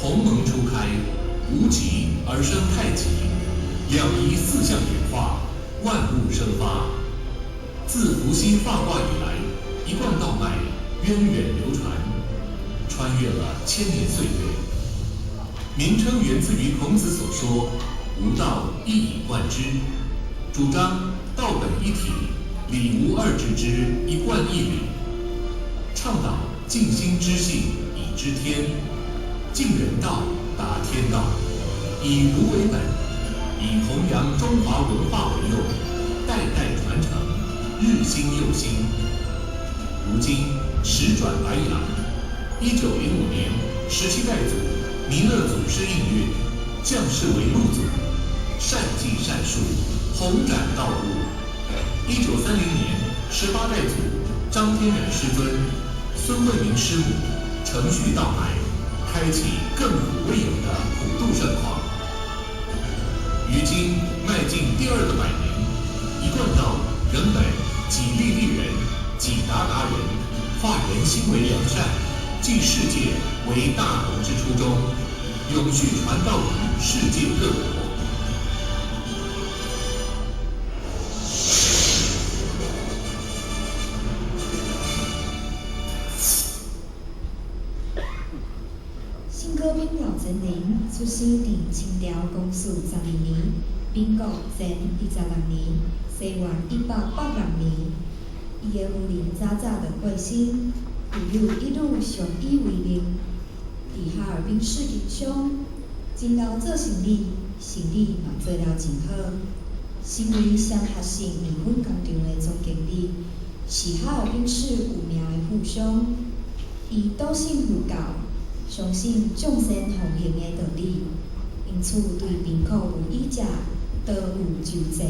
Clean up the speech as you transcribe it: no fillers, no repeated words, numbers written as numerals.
鸿蒙初开，无极而生太极，两仪四象演化，万物生发。自伏羲画卦以来，一贯道脉源远流传，穿越了千年岁月。名称源自于孔子所说“吾道一以贯之”，主张道本一体，理无二致之一贯一理，倡导尽心知性以知天，尽人道达天道，以儒为本，以弘扬中华文化为用，代代传承，日新又新。如今时转白杨，1905年17代祖弥勒祖师应运，降世为陆祖，善计善术，宏展道路。1930年18代祖张天然师尊、孙卫民师母承续道脉，开启亘古未有的普渡盛况。于今迈进第2个百年，一贯道仍本己利利人，己达达人，化人心为良善，济世界为大同之初衷，永续传道于世界各国。新歌兵老真人出生于清朝光绪12年，民国前26年，西元1886年。伊的夫人早早就过身，又有一女相依为命。伫哈尔滨市经商，真老做生意，生意嘛做了真好。身为双学性面粉工厂的总经理，是哈尔滨市有名的富商。伊笃信佛教，相信众生奉行的道理，因此对贫苦有医者，多有救济。